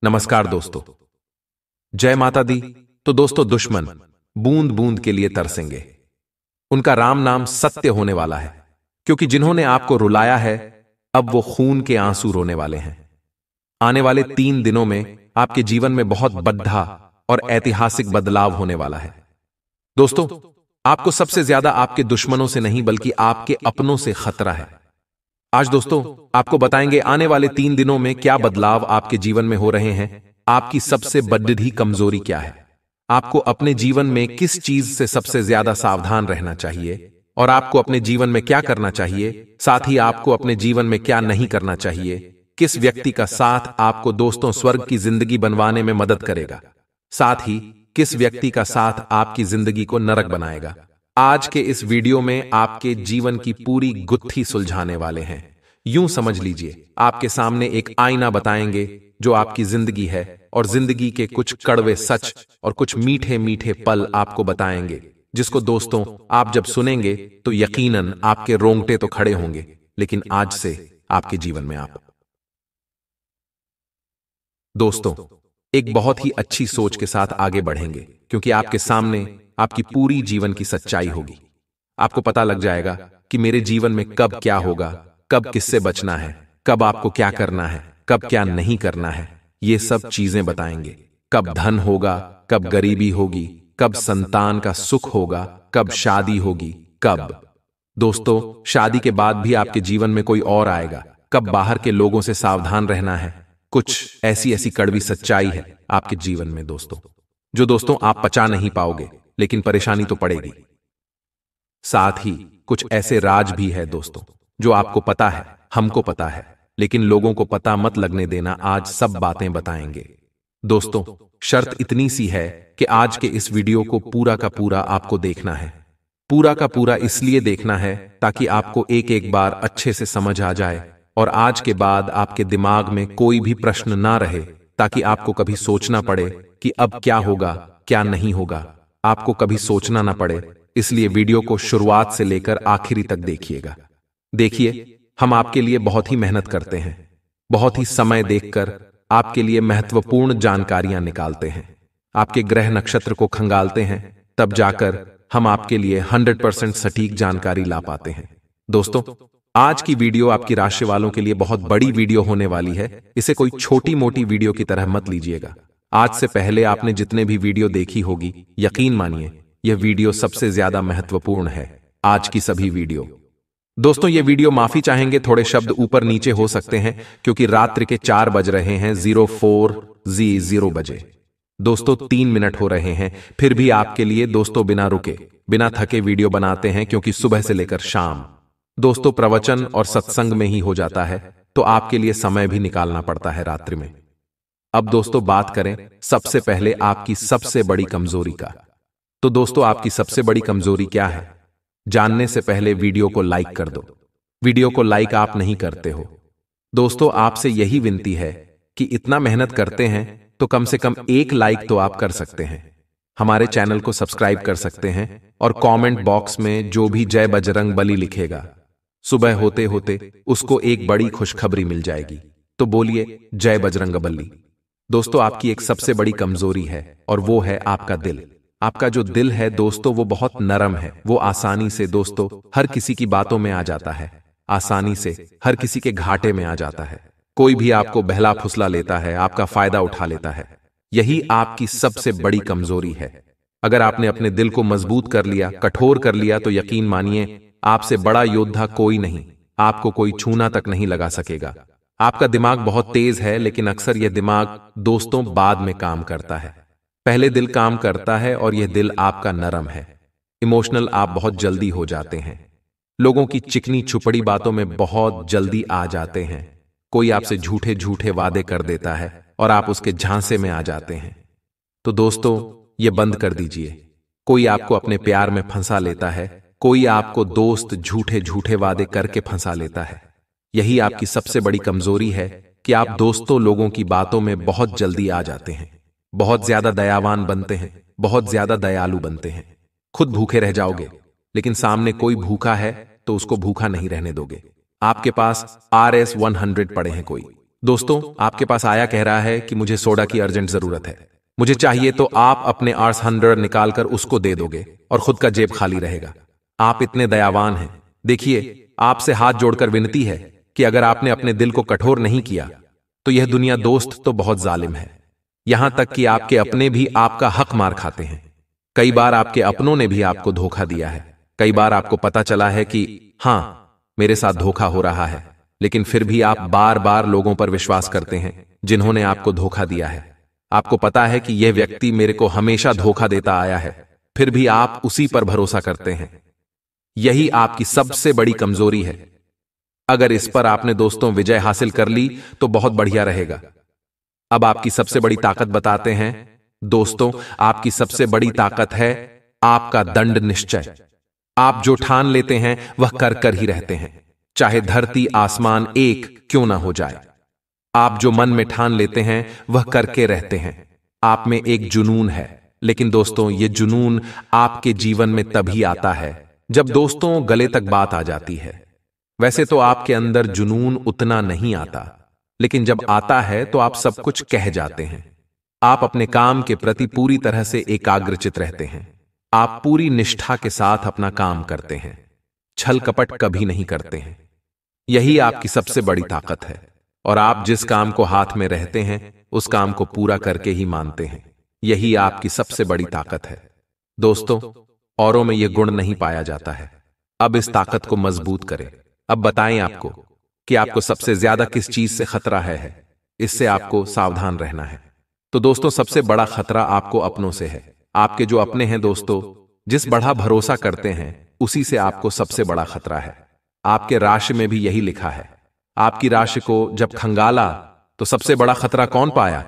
नमस्कार दोस्तों। जय माता दी। तो दोस्तों, दुश्मन बूंद बूंद के लिए तरसेंगे। उनका राम नाम सत्य होने वाला है, क्योंकि जिन्होंने आपको रुलाया है अब वो खून के आंसू रोने वाले हैं। आने वाले 3 दिनों में आपके जीवन में बहुत बड़ा और ऐतिहासिक बदलाव होने वाला है। दोस्तों, आपको सबसे ज्यादा आपके दुश्मनों से नहीं बल्कि आपके अपनों से खतरा है। आज दोस्तों आपको बताएंगे आने वाले 3 दिनों में क्या बदलाव आपके जीवन में हो रहे हैं। आपकी सबसे बड़ी कमजोरी क्या है, आपको अपने जीवन में किस चीज से सबसे ज्यादा सावधान रहना चाहिए, और आपको अपने जीवन में क्या करना चाहिए, साथ ही आपको अपने जीवन में क्या नहीं करना चाहिए। किस व्यक्ति का साथ आपको दोस्तों स्वर्ग की जिंदगी बनवाने में मदद करेगा, साथ ही किस व्यक्ति का साथ आपकी जिंदगी को नरक बनाएगा। आज के इस वीडियो में आपके जीवन की पूरी गुत्थी सुलझाने वाले हैं। यूं समझ लीजिए, आपके सामने एक आईना बताएंगे जो आपकी जिंदगी है, और जिंदगी के कुछ कड़वे सच और कुछ मीठे मीठे पल आपको बताएंगे, जिसको दोस्तों आप जब सुनेंगे तो यकीनन आपके रोंगटे तो खड़े होंगे, लेकिन आज से आपके जीवन में आप दोस्तों एक बहुत ही अच्छी सोच के साथ आगे बढ़ेंगे, क्योंकि आपके सामने आपकी पूरी जीवन की सच्चाई होगी। आपको पता लग जाएगा कि मेरे जीवन में कब क्या होगा, कब किससे बचना है, कब आपको क्या करना है, कब क्या नहीं करना है। ये सब चीजें बताएंगे। कब धन होगा, कब गरीबी होगी, कब संतान का सुख होगा, कब शादी होगी, कब दोस्तों शादी के बाद भी आपके जीवन में कोई और आएगा, कब बाहर के लोगों से सावधान रहना है। कुछ ऐसी कड़वी सच्चाई है आपके जीवन में दोस्तों, जो दोस्तों आप पचा नहीं पाओगे, लेकिन परेशानी तो पड़ेगी। साथ ही कुछ ऐसे राज भी है दोस्तों, जो आपको पता है, हमको पता है, लेकिन लोगों को पता मत लगने देना। आज सब बातें बताएंगे दोस्तों। शर्त इतनी सी है कि आज के इस वीडियो को पूरा का पूरा आपको देखना है। पूरा का पूरा इसलिए देखना है ताकि आपको एक एक बार अच्छे से समझ आ जाए, और आज के बाद आपके दिमाग में कोई भी प्रश्न ना रहे, ताकि आपको कभी सोचना पड़े कि अब क्या होगा, क्या नहीं होगा। आपको कभी सोचना ना पड़े, इसलिए वीडियो को शुरुआत से लेकर आखिरी तक देखिएगा। देखिए, हम आपके लिए बहुत ही मेहनत करते हैं, बहुत ही समय देखकर आपके लिए महत्वपूर्ण जानकारियां निकालते हैं, आपके ग्रह नक्षत्र को खंगालते हैं, तब जाकर हम आपके लिए 100% सटीक जानकारी ला पाते हैं। दोस्तों, आज की वीडियो आपकी राशि वालों के लिए बहुत बड़ी वीडियो होने वाली है। इसे कोई छोटी मोटी वीडियो की तरह मत लीजिएगा। आज से पहले आपने जितने भी वीडियो देखी होगी, यकीन मानिए यह वीडियो सबसे ज्यादा महत्वपूर्ण है। आज की सभी वीडियो दोस्तों, ये वीडियो माफी चाहेंगे, थोड़े शब्द ऊपर नीचे हो सकते हैं, क्योंकि रात्रि के 4 बज रहे हैं, 04:00 बजे दोस्तों 3 मिनट हो रहे हैं। फिर भी आपके लिए दोस्तों बिना रुके बिना थके वीडियो बनाते हैं, क्योंकि सुबह से लेकर शाम दोस्तों प्रवचन और सत्संग में ही हो जाता है, तो आपके लिए समय भी निकालना पड़ता है रात्रि में। अब दोस्तों बात करें सबसे पहले आपकी सबसे बड़ी कमजोरी का। तो दोस्तों आपकी सबसे बड़ी कमजोरी क्या है, जानने से पहले वीडियो को लाइक कर दो। वीडियो को लाइक आप नहीं करते हो दोस्तों। आपसे यही विनती है कि इतना मेहनत करते हैं तो कम से कम 1 लाइक तो आप कर सकते हैं। हमारे चैनल को सब्सक्राइब कर सकते हैं, और कमेंट बॉक्स में जो भी जय बजरंग बली लिखेगा, सुबह होते होते उसको एक बड़ी खुशखबरी मिल जाएगी। तो बोलिए जय बजरंग बली। दोस्तों आपकी एक सबसे बड़ी कमजोरी है, और वो है आपका दिल। आपका जो दिल है दोस्तों वो बहुत नरम है। वो आसानी से दोस्तों हर किसी की बातों में आ जाता है, आसानी से हर किसी के घाटे में आ जाता है। कोई भी आपको बहला फुसला लेता है, आपका फायदा उठा लेता है। यही आपकी सबसे बड़ी कमजोरी है। अगर आपने अपने दिल को मजबूत कर लिया, कठोर कर लिया, तो यकीन मानिए आपसे बड़ा योद्धा कोई नहीं, आपको कोई छूना तक नहीं लगा सकेगा। आपका दिमाग बहुत तेज है, लेकिन अक्सर यह दिमाग दोस्तों बाद में काम करता है। पहले दिल काम करता है, और यह दिल आपका नरम है। इमोशनल आप बहुत जल्दी हो जाते हैं, लोगों की चिकनी छुपड़ी बातों में बहुत जल्दी आ जाते हैं। कोई आपसे झूठे झूठे वादे कर देता है, और आप उसके झांसे में आ जाते हैं। तो दोस्तों ये बंद कर दीजिए। कोई आपको अपने प्यार में फंसा लेता है, कोई आपको दोस्त झूठे झूठे वादे करके फंसा लेता है। यही आपकी सबसे बड़ी कमजोरी है कि आप दोस्तों लोगों की बातों में बहुत जल्दी आ जाते हैं, बहुत ज्यादा दयावान बनते हैं, बहुत ज्यादा दयालु बनते हैं। खुद भूखे रह जाओगे, लेकिन सामने कोई भूखा है तो उसको भूखा नहीं रहने दोगे। आपके पास RS 100 पड़े हैं कोई दोस्तों, आपके पास आया कह रहा है कि मुझे सोडा की अर्जेंट जरूरत है, मुझे चाहिए, तो आप अपने आर्स 100 निकालकर उसको दे दोगे और खुद का जेब खाली रहेगा। आप इतने दयावान हैं। देखिए, आपसे हाथ जोड़कर विनती है कि अगर आपने अपने दिल को कठोर नहीं किया तो यह दुनिया दोस्त तो बहुत जालिम है। यहां तक कि आपके अपने भी आपका हक मार खाते हैं। कई बार आपके अपनों ने भी आपको धोखा दिया है। कई बार आपको पता चला है कि हां, मेरे साथ धोखा हो रहा है, लेकिन फिर भी आप बार बार लोगों पर विश्वास करते हैं जिन्होंने आपको धोखा दिया है। आपको पता है कि यह व्यक्ति मेरे को हमेशा धोखा देता आया है, फिर भी आप उसी पर भरोसा करते हैं। यही आपकी सबसे बड़ी कमजोरी है। अगर इस पर आपने दोस्तों विजय हासिल कर ली तो बहुत बढ़िया रहेगा। अब आपकी सबसे बड़ी ताकत बताते हैं दोस्तों। आपकी सबसे बड़ी ताकत है आपका दृढ़ निश्चय। आप जो ठान लेते हैं वह कर कर ही रहते हैं, चाहे धरती आसमान एक क्यों ना हो जाए। आप जो मन में ठान लेते हैं वह करके रहते हैं। आप में एक जुनून है, लेकिन दोस्तों ये जुनून आपके जीवन में तभी आता है जब दोस्तों गले तक बात आ जाती है। वैसे तो आपके अंदर जुनून उतना नहीं आता, लेकिन जब आता है तो आप सब कुछ कह जाते हैं। आप अपने काम के प्रति पूरी तरह से एकाग्रचित रहते हैं। आप पूरी निष्ठा के साथ अपना काम करते हैं, छल कपट कभी नहीं करते हैं। यही आपकी सबसे बड़ी ताकत है। और आप जिस काम को हाथ में रहते हैं उस काम को पूरा करके ही मानते हैं। यही आपकी सबसे बड़ी ताकत है। दोस्तों, औरों में यह गुण नहीं पाया जाता है। अब इस ताकत को मजबूत करें। अब बताएं आपको कि आपको सबसे ज्यादा किस चीज से खतरा है। इससे आपको सावधान रहना है। तो दोस्तों, सबसे बड़ा खतरा आपको अपनों से है। आपके जो अपने हैं दोस्तों, जिस बड़ा भरोसा करते हैं उसी से आपको सबसे बड़ा खतरा है। आपके राशि में भी यही लिखा है। आपकी राशि को जब खंगाला तो सबसे बड़ा खतरा कौन पाया?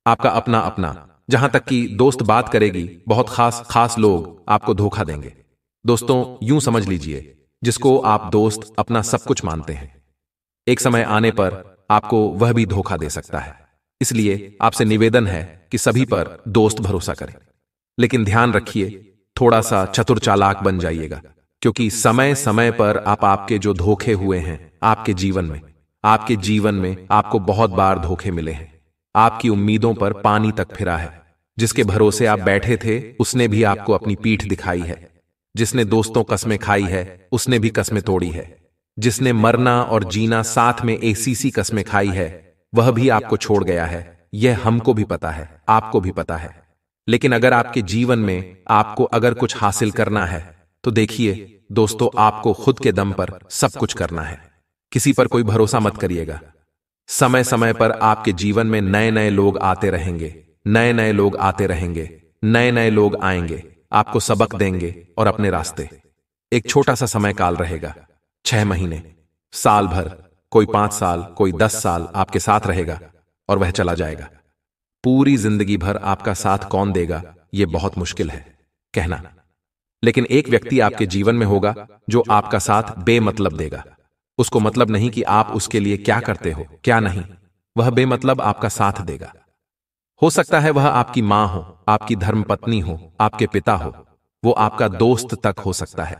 आपका अपना अपना। जहां तक कि दोस्त बात करेगी, बहुत खास खास लोग आपको धोखा देंगे। दोस्तों, यूं समझ लीजिए, जिसको आप दोस्त अपना सब कुछ मानते हैं, एक समय आने पर आपको वह भी धोखा दे सकता है। इसलिए आपसे निवेदन है कि सभी पर दोस्त भरोसा करें, लेकिन ध्यान रखिए, थोड़ा सा चतुर चालाक बन जाइएगा, क्योंकि समय समय पर आपके जो धोखे हुए हैं आपके जीवन में आपको बहुत बार धोखे मिले हैं। आपकी उम्मीदों पर पानी तक फिरा है। जिसके भरोसे आप बैठे थे उसने भी आपको अपनी पीठ दिखाई है। जिसने दोस्तों कस्में खाई है उसने भी कस्में तोड़ी है। जिसने मरना और जीना साथ में ऐसी कस्में खाई है वह भी आपको छोड़ गया है। यह हमको भी पता है, आपको भी पता है। लेकिन अगर आपके जीवन में आपको अगर कुछ हासिल करना है तो देखिए दोस्तों, आपको खुद के दम पर सब कुछ करना है। किसी पर कोई भरोसा मत करिएगा। समय समय पर आपके जीवन में नए नए लोग आते रहेंगे, नए नए लोग आते रहेंगे, नए नए लोग आएंगे, आपको सबक देंगे और अपने रास्ते। एक छोटा सा समय काल रहेगा, 6 महीने, साल भर, कोई 5 साल, कोई 10 साल आपके साथ रहेगा और वह चला जाएगा। पूरी जिंदगी भर आपका साथ कौन देगा यह बहुत मुश्किल है कहना। लेकिन एक व्यक्ति आपके जीवन में होगा जो आपका साथ बेमतलब देगा। उसको मतलब नहीं कि आप उसके लिए क्या करते हो क्या नहीं, वह बेमतलब आपका साथ देगा। हो सकता है वह आपकी मां हो, आपकी धर्मपत्नी हो, आपके पिता हो, वो आपका दोस्त तक हो सकता है।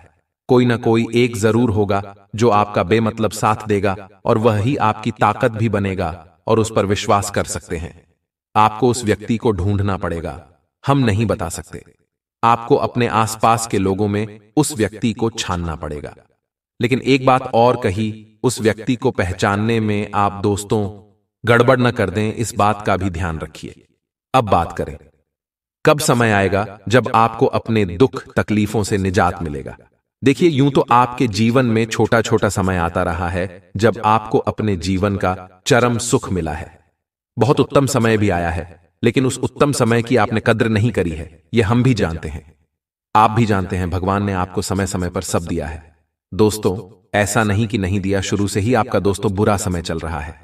कोई ना कोई एक जरूर होगा जो आपका बेमतलब साथ देगा और वह ही आपकी ताकत भी बनेगा और उस पर विश्वास कर सकते हैं। आपको उस व्यक्ति को ढूंढना पड़ेगा, हम नहीं बता सकते। आपको अपने आसपास के लोगों में उस व्यक्ति को छानना पड़ेगा। लेकिन एक बात और कही, उस व्यक्ति को पहचानने में आप दोस्तों गड़बड़ न कर दें, इस बात का भी ध्यान रखिए। अब बात करें, कब समय आएगा जब आपको अपने दुख तकलीफों से निजात मिलेगा। देखिए, यूं तो आपके जीवन में छोटा छोटा समय आता रहा है जब आपको अपने जीवन का चरम सुख मिला है। बहुत उत्तम समय भी आया है, लेकिन उस उत्तम समय की आपने कद्र नहीं करी है, यह हम भी जानते हैं, आप भी जानते हैं। भगवान ने आपको समय समय पर सब दिया है दोस्तों, ऐसा नहीं कि नहीं दिया। शुरू से ही आपका दोस्तों बुरा समय चल रहा है।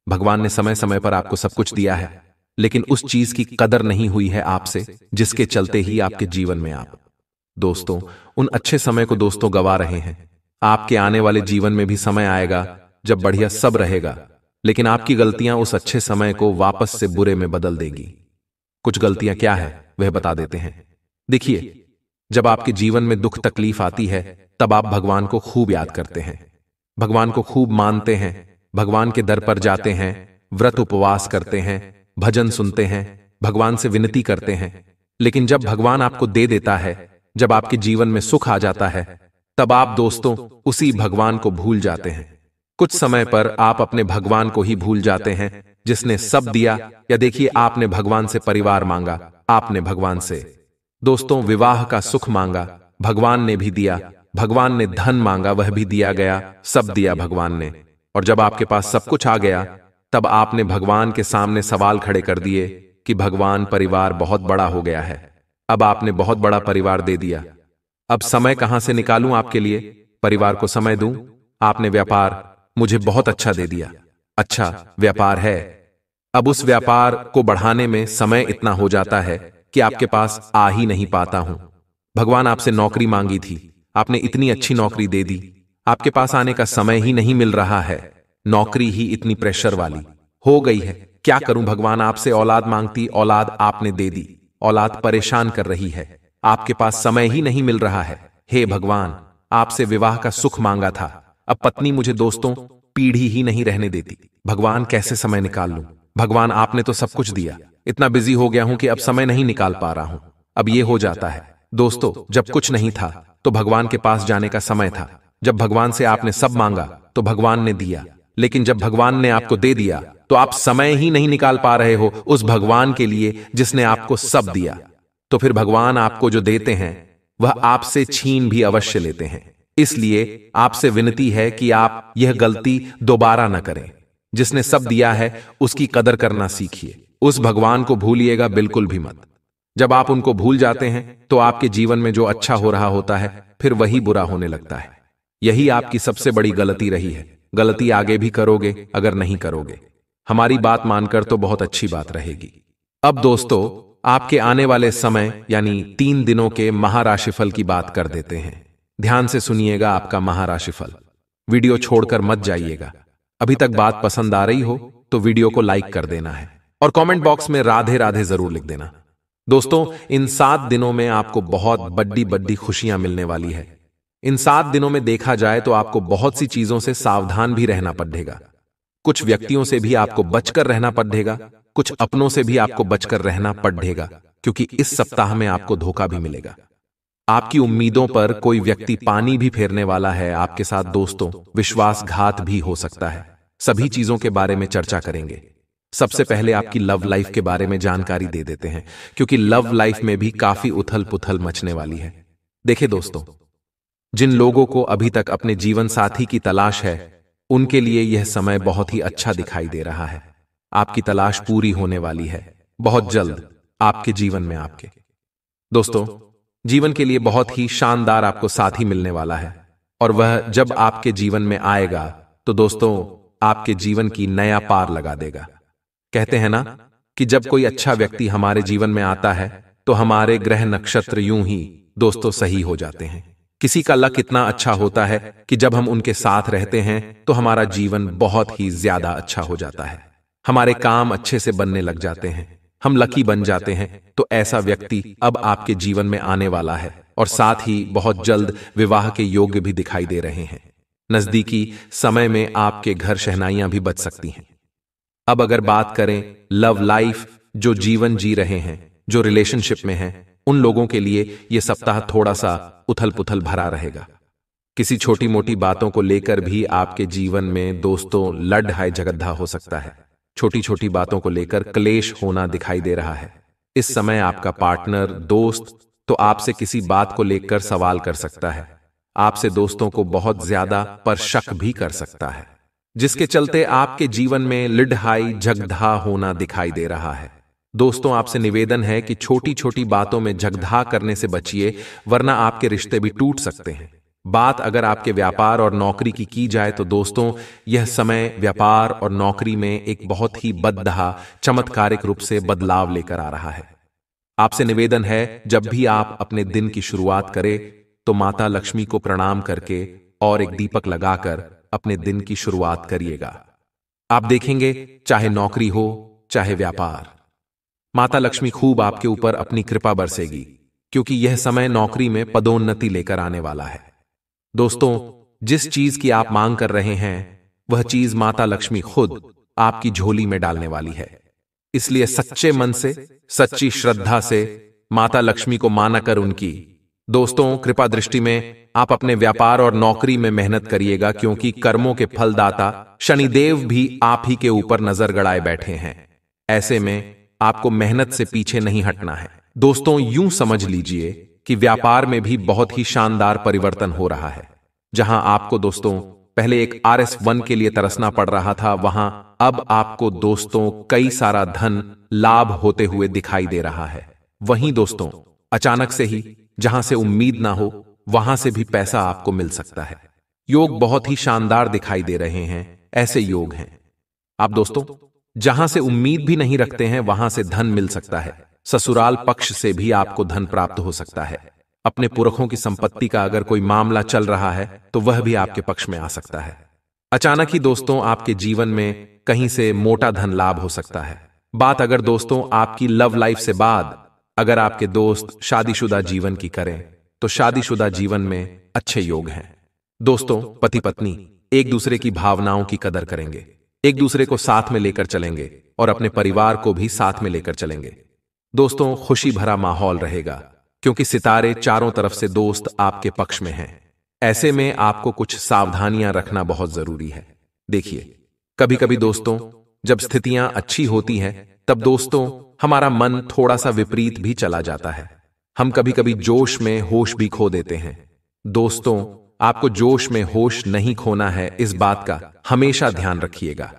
भगवान ने समय समय पर आपको सब कुछ दिया है, लेकिन उस चीज की कदर नहीं हुई है आपसे, जिसके चलते ही आपके जीवन में आप दोस्तों उन अच्छे समय को दोस्तों गवा रहे हैं। आपके आने वाले जीवन में भी समय आएगा जब बढ़िया सब रहेगा, लेकिन आपकी गलतियां उस अच्छे समय को वापस से बुरे में बदल देगी। कुछ गलतियां क्या है वह बता देते हैं। देखिए, जब आपके जीवन में दुख तकलीफ आती है तब आप भगवान को खूब याद करते हैं, भगवान को खूब मानते हैं, भगवान के दर पर जाते हैं व्रत उपवास करते हैं, भजन सुनते हैं, भगवान से विनती करते हैं। लेकिन जब भगवान आपको दे देता है, जब आपके जीवन में सुख आ जाता है, तब आप दोस्तों उसी भगवान को भूल जाते हैं। कुछ समय पर आप अपने भगवान को ही भूल जाते हैं जिसने सब दिया। या देखिए, आपने भगवान से परिवार मांगा, आपने भगवान से दोस्तों विवाह का सुख मांगा, भगवान ने भी दिया। भगवान ने धन मांगा, वह भी दिया गया, सब दिया भगवान ने। और जब आपके पास सब कुछ आ गया, तब आपने भगवान के सामने सवाल खड़े कर दिए कि भगवान, परिवार बहुत बड़ा हो गया है, अब आपने बहुत बड़ा परिवार दे दिया, अब समय कहां से निकालूं आपके लिए, परिवार को समय दूं? आपने व्यापार मुझे बहुत अच्छा दे दिया, अच्छा व्यापार है, अब उस व्यापार को बढ़ाने में समय इतना हो जाता है कि आपके पास आ ही नहीं पाता हूं। भगवान आपसे नौकरी मांगी थी, आपने इतनी अच्छी नौकरी दे दी, आपके पास आने का समय ही नहीं मिल रहा है, नौकरी ही इतनी प्रेशर वाली हो गई है, क्या करूं भगवान? आपसे औलाद मांगती, औलाद आपने दे दी, औलाद परेशान कर रही है, आपके पास समय ही नहीं मिल रहा है। हे भगवान, आपसे विवाह का सुख मांगा था, अब पत्नी मुझे दोस्तों पीढ़ी ही नहीं रहने देती, भगवान कैसे समय निकाल लूं? भगवान आपने तो सब कुछ दिया, इतना बिजी हो गया हूं कि अब समय नहीं निकाल पा रहा हूं। अब ये हो जाता है दोस्तों, जब कुछ नहीं था तो भगवान के पास जाने का समय था, जब भगवान से आपने सब मांगा तो भगवान ने दिया, लेकिन जब भगवान ने आपको दे दिया तो आप समय ही नहीं निकाल पा रहे हो उस भगवान के लिए जिसने आपको सब दिया। तो फिर भगवान आपको जो देते हैं वह आपसे छीन भी अवश्य लेते हैं। इसलिए आपसे विनती है कि आप यह गलती दोबारा न करें। जिसने सब दिया है उसकी कदर करना सीखिए, उस भगवान को भूलिएगा बिल्कुल भी मत। जब आप उनको भूल जाते हैं तो आपके जीवन में जो अच्छा हो रहा होता है फिर वही बुरा होने लगता है। यही आपकी सबसे बड़ी गलती रही है। गलती आगे भी करोगे, अगर नहीं करोगे हमारी बात मानकर तो बहुत अच्छी बात रहेगी। अब दोस्तों, आपके आने वाले समय यानी 3 दिनों के महाराशिफल की बात कर देते हैं। ध्यान से सुनिएगा आपका महाराशिफल, वीडियो छोड़कर मत जाइएगा। अभी तक बात पसंद आ रही हो तो वीडियो को लाइक कर देना है और कमेंट बॉक्स में राधे राधे जरूर लिख देना। दोस्तों, इन 7 दिनों में आपको बहुत बड़ी बड़ी खुशियां मिलने वाली है। इन 7 दिनों में देखा जाए तो आपको बहुत सी चीजों से सावधान भी रहना पड़ेगा। कुछ व्यक्तियों से भी आपको बचकर रहना पड़ेगा, कुछ अपनों से भी आपको बचकर रहना पड़ेगा, क्योंकि इस सप्ताह में आपको धोखा भी मिलेगा। आपकी उम्मीदों पर कोई व्यक्ति पानी भी फेरने वाला है आपके साथ। दोस्तों, विश्वासघात भी हो सकता है। सभी चीजों के बारे में चर्चा करेंगे। सबसे पहले आपकी लव लाइफ के बारे में जानकारी दे देते हैं, क्योंकि लव लाइफ में भी काफी उथल पुथल मचने वाली है। देखिए दोस्तों, जिन लोगों को अभी तक अपने जीवन साथी की तलाश है उनके लिए यह समय बहुत ही अच्छा दिखाई दे रहा है। आपकी तलाश पूरी होने वाली है बहुत जल्द आपके जीवन में। आपके दोस्तों, जीवन के लिए बहुत ही शानदार आपको साथी मिलने वाला है, और वह जब आपके जीवन में आएगा तो दोस्तों आपके जीवन की नया पार लगा देगा। कहते हैं ना कि जब कोई अच्छा व्यक्ति हमारे जीवन में आता है तो हमारे ग्रह नक्षत्र यूं ही दोस्तों सही हो जाते हैं। किसी का लक इतना अच्छा होता है कि जब हम उनके साथ रहते हैं तो हमारा जीवन बहुत ही ज्यादा अच्छा हो जाता है, हमारे काम अच्छे से बनने लग जाते हैं, हम लकी बन जाते हैं। तो ऐसा व्यक्ति अब आपके जीवन में आने वाला है, और साथ ही बहुत जल्द विवाह के योग्य भी दिखाई दे रहे हैं। नजदीकी समय में आपके घर शहनाइयां भी बच सकती हैं। अब अगर बात करें लव लाइफ, जो जीवन जी रहे हैं, जो रिलेशनशिप में हैं, उन लोगों के लिए यह सप्ताह थोड़ा सा उथल पुथल भरा रहेगा। किसी छोटी मोटी बातों को लेकर भी आपके जीवन में दोस्तों लड़ हाय झगड़ा हो सकता है। छोटी छोटी बातों को लेकर क्लेश होना दिखाई दे रहा है। इस समय आपका पार्टनर, दोस्त तो आपसे किसी बात को लेकर सवाल कर सकता है, आपसे दोस्तों को बहुत ज्यादा पर शक भी कर सकता है, जिसके चलते आपके जीवन में लिड़हाई झगड़ा होना दिखाई दे रहा है। दोस्तों, आपसे निवेदन है कि छोटी छोटी बातों में झगड़ा करने से बचिए, वरना आपके रिश्ते भी टूट सकते हैं। बात अगर आपके व्यापार और नौकरी की जाए तो दोस्तों यह समय व्यापार और नौकरी में एक बहुत ही बदहा चमत्कारिक रूप से बदलाव लेकर आ रहा है। आपसे निवेदन है, जब भी आप अपने दिन की शुरुआत करें तो माता लक्ष्मी को प्रणाम करके और एक दीपक लगाकर अपने दिन की शुरुआत करिएगा। आप देखेंगे चाहे नौकरी हो चाहे व्यापार, माता लक्ष्मी खूब आपके ऊपर अपनी कृपा बरसेगी, क्योंकि यह समय नौकरी में पदोन्नति लेकर आने वाला है। दोस्तों, जिस चीज की आप मांग कर रहे हैं वह चीज माता लक्ष्मी खुद आपकी झोली में डालने वाली है। इसलिए सच्चे मन से, सच्ची श्रद्धा से माता लक्ष्मी को मानकर उनकी दोस्तों कृपा दृष्टि में आप अपने व्यापार और नौकरी में मेहनत करिएगा, क्योंकि कर्मों के फलदाता शनिदेव भी आप ही के ऊपर नजर गड़ाए बैठे हैं। ऐसे में आपको मेहनत से पीछे नहीं हटना है। दोस्तों यूं समझ लीजिए कि व्यापार में भी बहुत ही शानदार परिवर्तन हो रहा है। जहां आपको दोस्तों पहले एक RS1 के लिए तरसना पड़ रहा था, वहां अब आपको दोस्तों कई सारा धन लाभ होते हुए दिखाई दे रहा है। वहीं दोस्तों अचानक से ही जहां से उम्मीद ना हो वहां से भी पैसा आपको मिल सकता है। योग बहुत ही शानदार दिखाई दे रहे हैं। ऐसे योग हैं आप दोस्तों जहां से उम्मीद भी नहीं रखते हैं वहां से धन मिल सकता है। ससुराल पक्ष से भी आपको धन प्राप्त हो सकता है। अपने पुरखों की संपत्ति का अगर कोई मामला चल रहा है तो वह भी आपके पक्ष में आ सकता है। अचानक ही दोस्तों आपके जीवन में कहीं से मोटा धन लाभ हो सकता है। बात अगर दोस्तों आपकी लव लाइफ से बाद अगर आपके दोस्त शादीशुदा जीवन की करें तो शादीशुदा जीवन में अच्छे योग हैं। दोस्तों पति पत्नी एक दूसरे की भावनाओं की कदर करेंगे, एक दूसरे को साथ में लेकर चलेंगे और अपने परिवार को भी साथ में लेकर चलेंगे। दोस्तों खुशी भरा माहौल रहेगा, क्योंकि सितारे चारों तरफ से दोस्त आपके पक्ष में हैं। ऐसे में आपको कुछ सावधानियां रखना बहुत जरूरी है। देखिए कभी कभी दोस्तों जब स्थितियां अच्छी होती हैं तब दोस्तों हमारा मन थोड़ा सा विपरीत भी चला जाता है। हम कभी कभी जोश में होश भी खो देते हैं। दोस्तों आपको जोश में होश नहीं खोना है, इस बात का हमेशा ध्यान रखिएगा।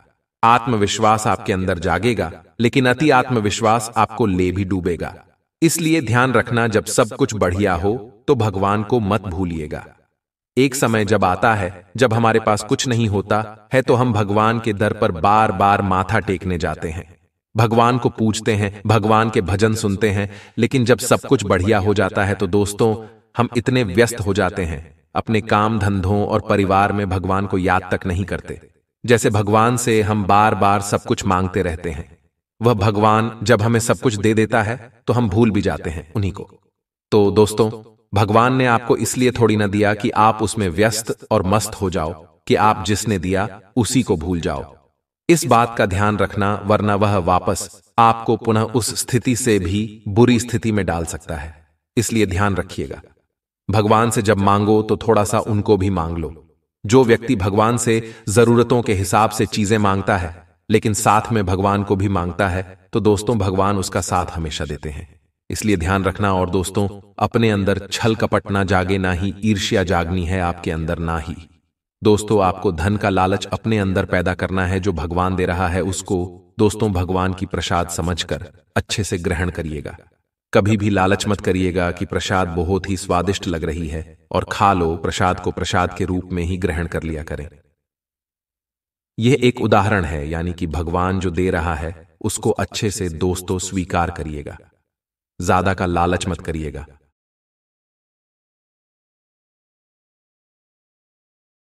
आत्मविश्वास आपके अंदर जागेगा, लेकिन अति आत्मविश्वास आपको ले भी डूबेगा। इसलिए ध्यान रखना, जब सब कुछ बढ़िया हो तो भगवान को मत भूलिएगा। एक समय जब आता है जब हमारे पास कुछ नहीं होता है तो हम भगवान के दर पर बार बार माथा टेकने जाते हैं, भगवान को पूजते हैं, भगवान के भजन सुनते हैं। लेकिन जब सब कुछ बढ़िया हो जाता है तो दोस्तों हम इतने व्यस्त हो जाते हैं अपने काम धंधों और परिवार में, भगवान को याद तक नहीं करते। जैसे भगवान से हम बार बार सब कुछ मांगते रहते हैं। वह भगवान जब हमें सब कुछ दे देता है तो हम भूल भी जाते हैं उन्हीं को। तो दोस्तों भगवान ने आपको इसलिए थोड़ी ना दिया कि आप उसमें व्यस्त और मस्त हो जाओ कि आप जिसने दिया उसी को भूल जाओ। इस बात का ध्यान रखना, वरना वह वापस आपको पुनः उस स्थिति से भी बुरी स्थिति में डाल सकता है। इसलिए ध्यान रखिएगा, भगवान से जब मांगो तो थोड़ा सा उनको भी मांग लो। जो व्यक्ति भगवान से जरूरतों के हिसाब से चीजें मांगता है लेकिन साथ में भगवान को भी मांगता है तो दोस्तों भगवान उसका साथ हमेशा देते हैं। इसलिए ध्यान रखना। और दोस्तों अपने अंदर छल कपट ना जागे, ना ही ईर्ष्या जागनी है आपके अंदर, ना ही दोस्तों आपको धन का लालच अपने अंदर पैदा करना है। जो भगवान दे रहा है उसको दोस्तों भगवान की प्रसाद समझकर अच्छे से ग्रहण करिएगा। कभी भी लालच मत करिएगा कि प्रसाद बहुत ही स्वादिष्ट लग रही है और खा लो, प्रसाद को प्रसाद के रूप में ही ग्रहण कर लिया करें। यह एक उदाहरण है, यानी कि भगवान जो दे रहा है उसको अच्छे से दोस्तों स्वीकार करिएगा। ज्यादा का लालच मत करिएगा।